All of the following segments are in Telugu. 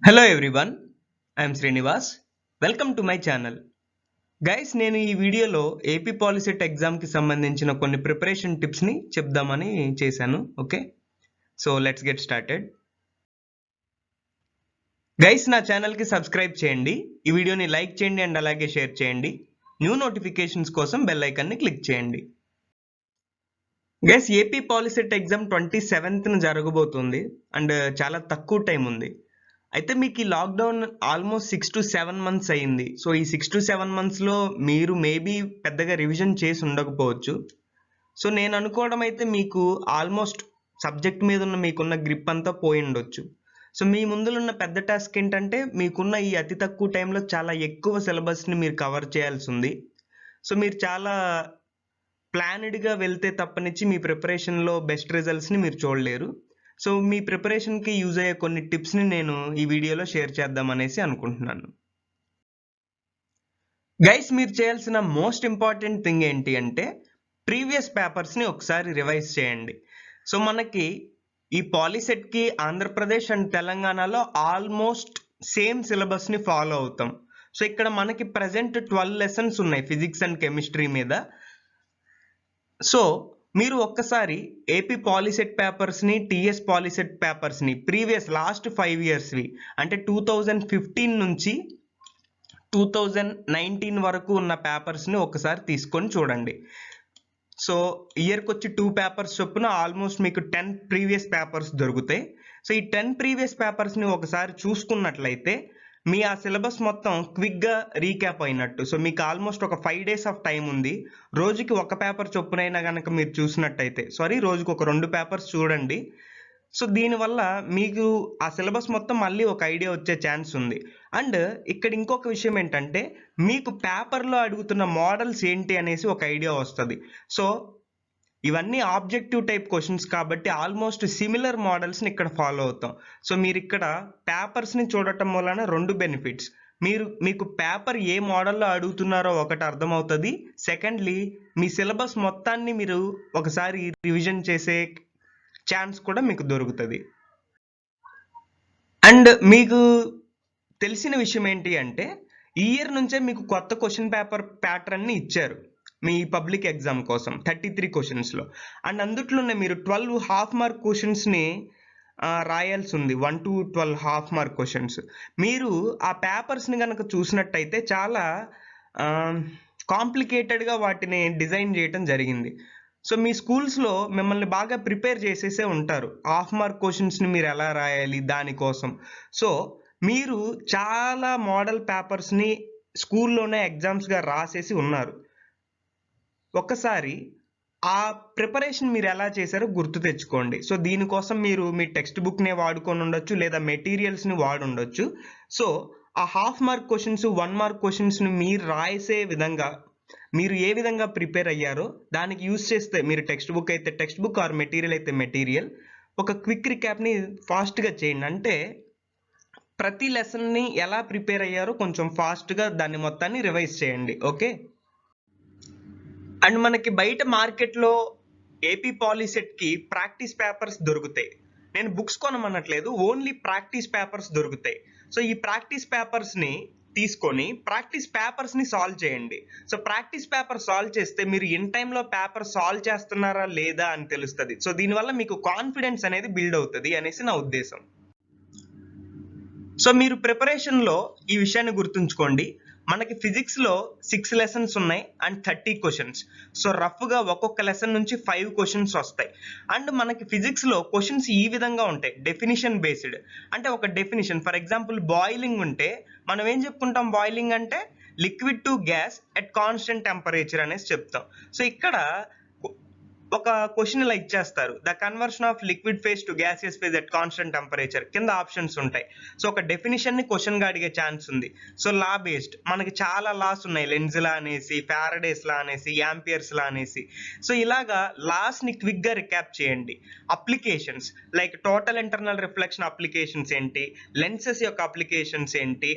Hello everyone, I'm Srinivas. Welcome to my channel. Guys, నేను ఈ వీడియోలో ఏపీ పాలిసెట్ ఎగ్జామ్కి సంబంధించిన కొన్ని ప్రిపరేషన్ టిప్స్ని చెప్దామని చేశాను. Okay, so let's get started. Guys, నా ఛానల్కి సబ్స్క్రైబ్ చేయండి, ఈ వీడియోని లైక్ చేయండి అండ్ అలాగే షేర్ చేయండి. న్యూ నోటిఫికేషన్స్ కోసం బెల్ ఐకాన్ని క్లిక్ చేయండి. Guys, AP POLYCET exam 27th జరగబోతుంది అండ్ చాలా తక్కువ టైం ఉంది. అయితే మీకు ఈ లాక్డౌన్ ఆల్మోస్ట్ 6 to 7 months అయ్యింది. సో ఈ 6 to 7 monthsలో మీరు మేబీ పెద్దగా రివిజన్ చేసి ఉండకపోవచ్చు. సో నేను అనుకోవడం అయితే మీకు ఆల్మోస్ట్ సబ్జెక్ట్ మీద ఉన్న మీకున్న గ్రిప్ అంతా పోయి ఉండొచ్చు. సో మీ ముందులున్న పెద్ద టాస్క్ ఏంటంటే మీకున్న ఈ అతి తక్కువ టైంలో చాలా ఎక్కువ సిలబస్ని మీరు కవర్ చేయాల్సి ఉంది. సో మీరు చాలా ప్లానెడ్గా వెళ్తే తప్పనిచ్చి మీ ప్రిపరేషన్లో బెస్ట్ రిజల్ట్స్ని మీరు చూడలేరు. సో మీ ప్రిపరేషన్కి యూజ్ అయ్యే కొన్ని టిప్స్ని నేను ఈ వీడియోలో షేర్ చేద్దామనేసి అనుకుంటున్నాను. గైస్, మీరు చేయాల్సిన మోస్ట్ ఇంపార్టెంట్ థింగ్ ఏంటి అంటే ప్రీవియస్ పేపర్స్ని ఒకసారి రివైజ్ చేయండి. సో మనకి ఈ పాలిసెట్కి ఆంధ్రప్రదేశ్ అండ్ తెలంగాణలో ఆల్మోస్ట్ సేమ్ సిలబస్ని ఫాలో అవుతాం. సో ఇక్కడ మనకి ప్రజెంట్ 12 lessons ఉన్నాయి ఫిజిక్స్ అండ్ కెమిస్ట్రీ మీద. సో మీరు ఒక్కసారి ఏపీ పాలిసెట్ పేపర్స్ని, టీఎస్ పాలిసెట్ పేపర్స్ని ప్రీవియస్ లాస్ట్ 5 yearsవి అంటే 2015 నుంచి 2019 వరకు ఉన్న పేపర్స్ని ఒకసారి తీసుకొని చూడండి. సో ఇయర్కి వచ్చి 2 పేపర్స్ చొప్పున ఆల్మోస్ట్ మీకు 10 ప్రీవియస్ పేపర్స్ దొరుకుతాయి. సో ఈ 10 ప్రీవియస్ పేపర్స్ని ఒకసారి చూసుకున్నట్లయితే మీ ఆ సిలబస్ మొత్తం క్విక్గా రీక్యాప్ అయినట్టు. సో మీకు ఆల్మోస్ట్ ఒక 5 days ఆఫ్ టైం ఉంది. రోజుకి ఒక పేపర్ చొప్పునైనా కనుక మీరు చూసినట్టయితే, రోజుకి ఒక 2 పేపర్స్ చూడండి. సో దీనివల్ల మీకు ఆ సిలబస్ మొత్తం మళ్ళీ ఒక ఐడియా వచ్చే ఛాన్స్ ఉంది. అండ్ ఇక్కడ ఇంకొక విషయం ఏంటంటే మీకు పేపర్లో అడుగుతున్న మోడల్స్ ఏంటి అనేసి ఒక ఐడియా వస్తుంది. సో ఇవన్నీ ఆబ్జెక్టివ్ టైప్ క్వశ్చన్స్ కాబట్టి ఆల్మోస్ట్ సిమిలర్ మోడల్స్ని ఇక్కడ ఫాలో అవుతాం. సో మీరు ఇక్కడ పేపర్స్ని చూడటం వలన 2 బెనిఫిట్స్. మీకు పేపర్ ఏ మోడల్లో అడుగుతున్నారో ఒకటి అర్థమవుతుంది. సెకండ్లీ మీ సిలబస్ మొత్తాన్ని మీరు ఒకసారి రివిజన్ చేసే ఛాన్స్ కూడా మీకు దొరుకుతుంది. అండ్ మీకు తెలిసిన విషయం ఏంటి అంటే ఈ ఇయర్ నుంచే మీకు కొత్త క్వశ్చన్ పేపర్ ప్యాటర్న్ని ఇచ్చారు మీ పబ్లిక్ ఎగ్జామ్ కోసం 33 questions అండ్ అందుట్లోనే మీరు 12 half mark questions రాయాల్సి ఉంది. 1 to 12 half mark questions. మీరు ఆ పేపర్స్ని కనుక చూసినట్టయితే చాలా కాంప్లికేటెడ్గా వాటిని డిజైన్ చేయటం జరిగింది. సో మీ స్కూల్స్లో మిమ్మల్ని బాగా ప్రిపేర్ చేసేసే ఉంటారు హాఫ్ మార్క్ క్వశ్చన్స్ని మీరు ఎలా రాయాలి దానికోసం. సో మీరు చాలా మోడల్ పేపర్స్ని స్కూల్లోనే ఎగ్జామ్స్గా రాసేసి ఉన్నారు. ఒక్కసారి ఆ ప్రిపరేషన్ మీరు ఎలా చేశారో గుర్తు తెచ్చుకోండి. సో దీనికోసం మీరు మీ టెక్స్ట్ బుక్నే వాడుకొని ఉండొచ్చు లేదా మెటీరియల్స్ని వాడి ఉండొచ్చు. సో ఆ హాఫ్ మార్క్ క్వశ్చన్స్, 1 mark క్వశ్చన్స్ని మీరు రాసే విధంగా మీరు ఏ విధంగా ప్రిపేర్ అయ్యారో దానికి యూజ్ చేస్తే మీరు టెక్స్ట్ బుక్ అయితే టెక్స్ట్ బుక్ ఆర్ మెటీరియల్ అయితే మెటీరియల్ ఒక క్విక్ రికాప్ని ఫాస్ట్గా చేయండి. అంటే ప్రతి లెసన్ని ఎలా ప్రిపేర్ అయ్యారో కొంచెం ఫాస్ట్గా దాన్ని మొత్తాన్ని రివైజ్ చేయండి. ఓకే, అండ్ మనకి బయట మార్కెట్లో ఏపీ పాలిసెట్కి ప్రాక్టీస్ పేపర్స్ దొరుకుతాయి. నేను బుక్స్ కొనమనట్లేదు, ఓన్లీ ప్రాక్టీస్ పేపర్స్ దొరుకుతాయి. సో ఈ ప్రాక్టీస్ పేపర్స్ని తీసుకొని ప్రాక్టీస్ పేపర్స్ని సాల్వ్ చేయండి. సో ప్రాక్టీస్ పేపర్ సాల్వ్ చేస్తే మీరు ఇన్ టైంలో పేపర్ సాల్వ్ చేస్తున్నారా లేదా అని తెలుస్తుంది. సో దీనివల్ల మీకు కాన్ఫిడెన్స్ అనేది బిల్డ్ అవుతుంది అనేసి నా ఉద్దేశం. సో మీరు ప్రిపరేషన్లో ఈ విషయాన్ని గుర్తుంచుకోండి. మనకి ఫిజిక్స్లో 6 lessons ఉన్నాయి అండ్ 30 questions. సో రఫ్గా ఒక్కొక్క లెసన్ నుంచి 5 questions వస్తాయి. అండ్ మనకి ఫిజిక్స్లో క్వశ్చన్స్ ఈ విధంగా ఉంటాయి, డెఫినిషన్ బేస్డ్. అంటే ఒక డెఫినిషన్, ఫర్ ఎగ్జాంపుల్ బాయిలింగ్ ఉంటే మనం ఏం చెప్పుకుంటాం, బాయిలింగ్ అంటే liquid to gas at constant temperature అనేసి చెప్తాం. సో ఇక్కడ ఒక క్వశ్చన్ ఇలా ఇచ్చేస్తారు, the conversion of liquid phase to gaseous phase at constant temperature, కింద ఆప్షన్స్ ఉంటాయి. సో ఒక డెఫినిషన్ని క్వశ్చన్గా అడిగే ఛాన్స్ ఉంది. సో లా బేస్డ్ మనకి చాలా లాస్ ఉన్నాయి, లెన్స్ లా అనేసి, ఫారడేస్ లా అనేసి, యాంపియర్స్ లా అనేసి. సో ఇలాగా లాస్ని క్విక్గా రికాప్ చేయండి. Applications like total internal reflection applications ఏంటి, లెన్సెస్ యొక్క అప్లికేషన్స్ ఏంటి,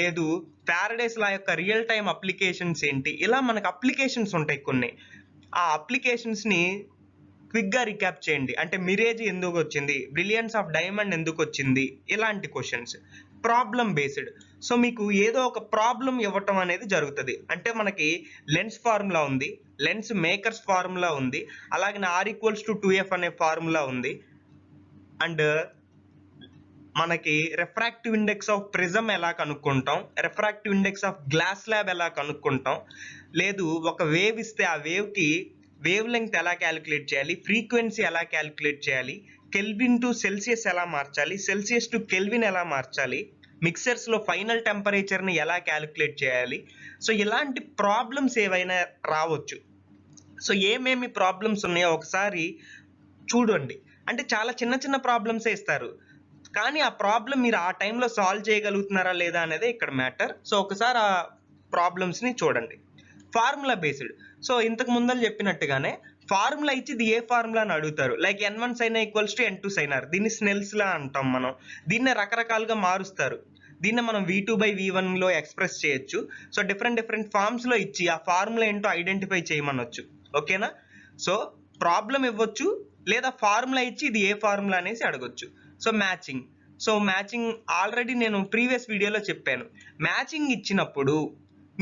లేదు ఫారడేస్ లా యొక్క రియల్ టైమ్ అప్లికేషన్స్ ఏంటి, ఇలా మనకు అప్లికేషన్స్ ఉంటాయి కొన్ని. ఆ అప్లికేషన్స్ని క్విక్గా రికాప్ చేయండి. అంటే మిరేజ్ ఎందుకు వచ్చింది, బ్రిలియన్స్ ఆఫ్ డైమండ్ ఎందుకు వచ్చింది, ఇలాంటి క్వశ్చన్స్. Problem based. సో మీకు ఏదో ఒక ప్రాబ్లం ఇవ్వటం అనేది జరుగుతుంది. అంటే మనకి లెన్స్ ఫార్ములా ఉంది, లెన్స్ మేకర్స్ ఫార్ములా ఉంది, అలాగే R=2F అనే ఫార్ములా ఉంది. అండ్ మనకి రిఫ్రాక్టివ్ ఇండెక్స్ ఆఫ్ ప్రిజం ఎలా కనుక్కుంటాం, refractive index of glass slab ఎలా కనుక్కుంటాం, లేదు ఒక వేవ్ ఇస్తే ఆ వేవ్కి వేవ్ లెంగ్త్ ఎలా క్యాలిక్యులేట్ చేయాలి, ఫ్రీక్వెన్సీ ఎలా క్యాలిక్యులేట్ చేయాలి, కెల్విన్ టు సెల్సియస్ ఎలా మార్చాలి, సెల్సియస్ టు కెల్విన్ ఎలా మార్చాలి, మిక్సర్స్లో ఫైనల్ టెంపరేచర్ని ఎలా క్యాలిక్యులేట్ చేయాలి. సో ఇలాంటి ప్రాబ్లమ్స్ ఏవైనా రావచ్చు. సో ఏమేమి ప్రాబ్లమ్స్ ఉన్నాయో ఒకసారి చూడండి. అంటే చాలా చిన్న చిన్న ప్రాబ్లమ్సే ఇస్తారు, కానీ ఆ ప్రాబ్లం మీరు ఆ టైంలో సాల్వ్ చేయగలుగుతున్నారా లేదా అనేది ఇక్కడ మ్యాటర్. సో ఒకసారి ఆ ప్రాబ్లమ్స్ని చూడండి. Formula based. సో ఇంతకు ముందర చెప్పినట్టుగానే ఫార్ములా ఇచ్చి ఇది ఏ ఫార్ములా అని అడుగుతారు. Like N1 sin A = N2 sin R. దీన్ని స్నెల్స్ లా అంటాం మనం. దీన్నే రకరకాలుగా మారుస్తారు. దీన్ని మనం V2/V1లో ఎక్స్ప్రెస్ చేయొచ్చు. సో డిఫరెంట్ ఫార్మ్స్లో ఇచ్చి ఆ ఫార్ములా ఏంటో ఐడెంటిఫై చేయమనొచ్చు. ఓకేనా? సో ప్రాబ్లం ఇవ్వచ్చు, లేదా ఫార్ములా ఇచ్చి ఇది ఏ ఫార్ములా అనేసి అడగొచ్చు. సో మ్యాచింగ్ ఆల్రెడీ నేను ప్రీవియస్ వీడియోలో చెప్పాను. మ్యాచింగ్ ఇచ్చినప్పుడు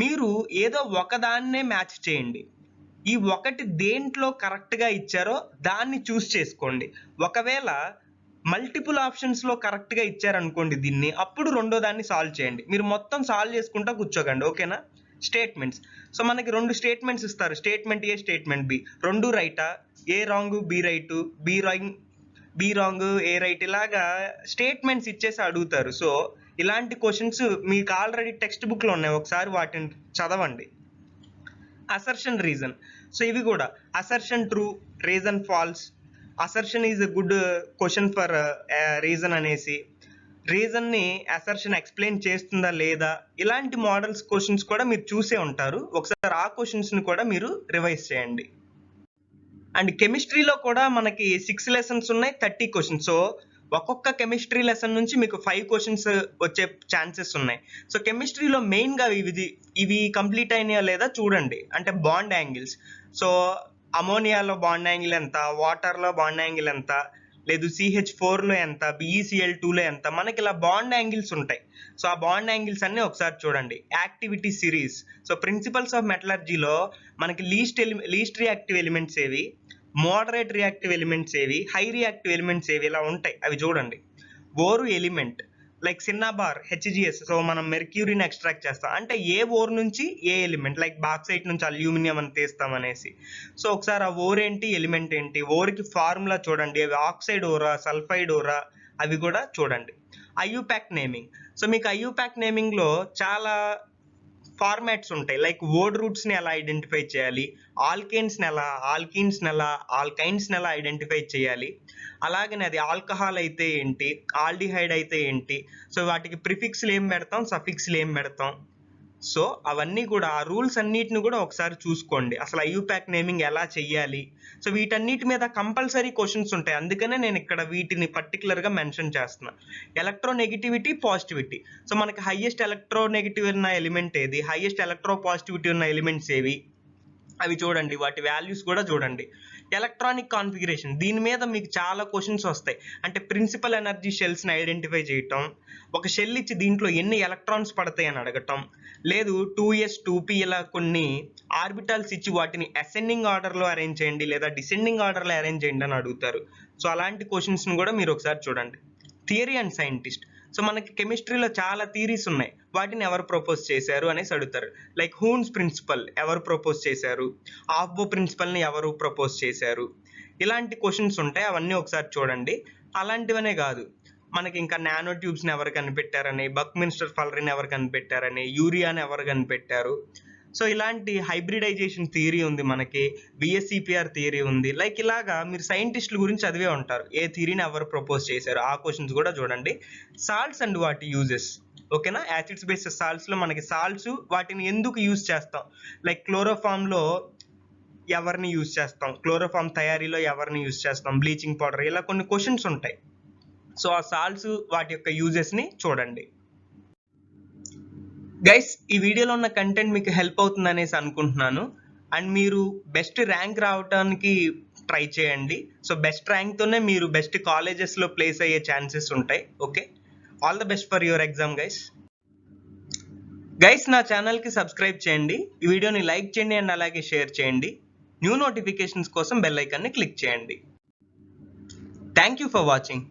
మీరు ఏదో ఒకదాన్నే మ్యాచ్ చేయండి. ఈ ఒకటి దేంట్లో కరెక్ట్గా ఇచ్చారో దాన్ని చూస్ చేసుకోండి. ఒకవేళ మల్టిపుల్ ఆప్షన్స్లో కరెక్ట్గా ఇచ్చారనుకోండి దీన్ని, అప్పుడు రెండో దాన్ని సాల్వ్ చేయండి. మీరు మొత్తం సాల్వ్ చేసుకుంటా కూర్చోకండి. ఓకేనా? స్టేట్మెంట్స్. సో మనకి 2 స్టేట్మెంట్స్ ఇస్తారు, స్టేట్మెంట్ ఏ, స్టేట్మెంట్ బి. 2 రైటా? A wrong, B right, B wrong, A right, ఇలాగా స్టేట్మెంట్స్ ఇచ్చేసి అడుగుతారు. సో ఇలాంటి క్వశ్చన్స్ మీకు ఆల్రెడీ టెక్స్ట్ బుక్లో ఉన్నాయి, ఒకసారి వాటిని చదవండి. Assertion, reason. సో ఇవి కూడా assertion true, reason false, assertion is a good question for reason అనేసి, రీజన్ని అసర్షన్ ఎక్స్ప్లెయిన్ చేస్తుందా లేదా, ఇలాంటి మోడల్స్ క్వశ్చన్స్ కూడా మీరు చూసే ఉంటారు. ఒకసారి ఆ క్వశ్చన్స్ని కూడా మీరు రివైజ్ చేయండి. అండ్ కెమిస్ట్రీలో కూడా మనకి 6 లెసన్స్ ఉన్నాయి, 30 క్వశ్చన్స్. సో ఒక్కొక్క కెమిస్ట్రీ లెసన్ నుంచి మీకు 5 క్వశ్చన్స్ వచ్చే ఛాన్సెస్ ఉన్నాయి. సో కెమిస్ట్రీలో మెయిన్గా ఇవి కంప్లీట్ అయినాయా లేదా చూడండి. అంటే బాండ్ యాంగిల్స్. సో అమోనియాలో బాండ్ యాంగిల్ ఎంత, వాటర్లో బాండ్ యాంగిల్ ఎంత, లేదు CH4లో ఎంత, BeCl2లో ఎంత, మనకి ఇలా బాండ్ యాంగిల్స్ ఉంటాయి. సో ఆ బాండ్ యాంగిల్స్ అన్ని ఒకసారి చూడండి. Activity series. So principles of మెటలర్జీలో మనకి లీస్ట్ రియాక్టివ్ ఎలిమెంట్స్ ఏవి, మోడరేట్ రియాక్టివ్ ఎలిమెంట్స్ ఏవి, హై రియాక్టివ్ ఎలిమెంట్స్ ఏవి, ఇలా ఉంటాయి, అవి చూడండి. Ore element like cinnabar, HGS. So మనం మెర్క్యూరీని ఎక్స్ట్రాక్ట్ చేస్తాం, అంటే ఏ ఓర్ నుంచి ఏ ఎలిమెంట్, లైక్ బాక్సైట్ నుంచి అల్యూమినియం అని తీస్తాం అనేసి. సో ఒకసారి ఆ ఓర్ ఏంటి, ఎలిమెంట్ ఏంటి, ఓర్కి ఫార్ములా చూడండి. అవి ఆక్సైడ్ ఓరా, సల్ఫైడ్ ఓరా, అవి కూడా చూడండి. IUPAC naming. సో మీకు ఐయుపాక్ నేమింగ్లో చాలా ఫార్మాట్స్ ఉంటాయి. లైక్ వర్డ్ రూట్స్ని ఎలా ఐడెంటిఫై చేయాలి, ఆల్కేన్స్ని ఎలా, ఆల్కీన్స్ని ఎలా, ఆల్కైన్స్ని ఎలా ఐడెంటిఫై చేయాలి, అలాగనే అది ఆల్కహాల్ అయితే ఏంటి, ఆల్డిహైడ్ అయితే ఏంటి, సో వాటికి ప్రిఫిక్స్లు ఏం పెడతాం, సఫిక్స్లు ఏం పెడతాం. సో అవన్నీ కూడా ఆ రూల్స్ అన్నిటిని కూడా ఒకసారి చూసుకోండి. అసలు ఐయుపాక్ నేమింగ్ ఎలా చెయ్యాలి. సో వీటన్నిటి మీద కంపల్సరీ క్వశ్చన్స్ ఉంటాయి, అందుకనే నేను ఇక్కడ వీటిని పర్టికులర్గా మెన్షన్ చేస్తున్నా. Electronegativity, positivity. సో మనకి హైయెస్ట్ ఎలక్ట్రోనెగటివ్ ఉన్న ఎలిమెంట్ ఏది, హైయెస్ట్ ఎలక్ట్రో పాజిటివిటీ ఉన్న ఎలిమెంట్స్ ఏవి, అవి చూడండి. వాటి వాల్యూస్ కూడా చూడండి. ఎలక్ట్రానిక్ కాన్ఫిగరేషన్, దీని మీద మీకు చాలా క్వశ్చన్స్ వస్తాయి. అంటే ప్రిన్సిపల్ ఎనర్జీ షెల్స్ని ఐడెంటిఫై చేయటం, ఒక షెల్ ఇచ్చి దీంట్లో ఎన్ని ఎలక్ట్రాన్స్ పడతాయి అని అడగటం, లేదు 2s 2p ఇలా కొన్ని ఆర్బిటాల్స్ ఇచ్చి వాటిని అసెండింగ్ ఆర్డర్లో అరేంజ్ చేయండి లేదా డిసెండింగ్ ఆర్డర్లో అరేంజ్ చేయండి అని అడుగుతారు. సో అలాంటి క్వశ్చన్స్ని కూడా మీరు ఒకసారి చూడండి. Theory and scientist. సో మనకి కెమిస్ట్రీలో చాలా థియరీస్ ఉన్నాయి, వాటిని ఎవరు ప్రపోజ్ చేశారు అనేసి అడుగుతారు. లైక్ హూన్స్ ప్రిన్సిపల్ ఎవరు ప్రపోజ్ చేశారు, ఆఫ్బో ప్రిన్సిపల్ని ఎవరు ప్రపోజ్ చేశారు, ఇలాంటి క్వశ్చన్స్ ఉంటాయి, అవన్నీ ఒకసారి చూడండి. అలాంటివనే కాదు, మనకి ఇంకా నానో ట్యూబ్స్ని ఎవరు కనిపెట్టారని, బక్మిన్స్టర్ ఫలరిని ఎవరు కనిపెట్టారని, యూరియాని ఎవరు కనిపెట్టారు. సో ఇలాంటి హైబ్రిడైజేషన్ థియరీ ఉంది, మనకి VSEPR థియరీ ఉంది. లైక్ ఇలాగా మీరు సైంటిస్టుల గురించి చదివే ఉంటారు, ఏ థియరీని ఎవరు ప్రపోజ్ చేశారు, ఆ క్వశ్చన్స్ కూడా చూడండి. సాల్ట్స్ అండ్ వాటి యూజెస్. ఓకేనా? యాసిడ్స్ బేస్డ్ సాల్ట్స్లో మనకి సాల్ట్స్ వాటిని ఎందుకు యూజ్ చేస్తాం, లైక్ క్లోరోఫామ్లో ఎవరిని యూజ్ చేస్తాం, క్లోరోఫామ్ తయారీలో ఎవరిని యూజ్ చేస్తాం, బ్లీచింగ్ పౌడర్, ఇలా కొన్ని క్వశ్చన్స్ ఉంటాయి. సో ఆ సాల్ట్స్ వాటి యొక్క యూజెస్ని చూడండి. గైస్, ఈ వీడియోలో ఉన్న కంటెంట్ మీకు హెల్ప్ అవుతుంది అనేసి అనుకుంటున్నాను. అండ్ మీరు బెస్ట్ ర్యాంక్ రావడానికి ట్రై చేయండి. సో బెస్ట్ ర్యాంక్తోనే మీరు బెస్ట్ కాలేజెస్లో ప్లేస్ అయ్యే ఛాన్సెస్ ఉంటాయి. Okay, all the best for your exam guys. నా ఛానల్కి సబ్స్క్రైబ్ చేయండి, ఈ వీడియోని లైక్ చేయండి అండ్ అలాగే షేర్ చేయండి. న్యూ నోటిఫికేషన్స్ కోసం బెల్ ఐకాన్ని క్లిక్ చేయండి. Thank you for watching.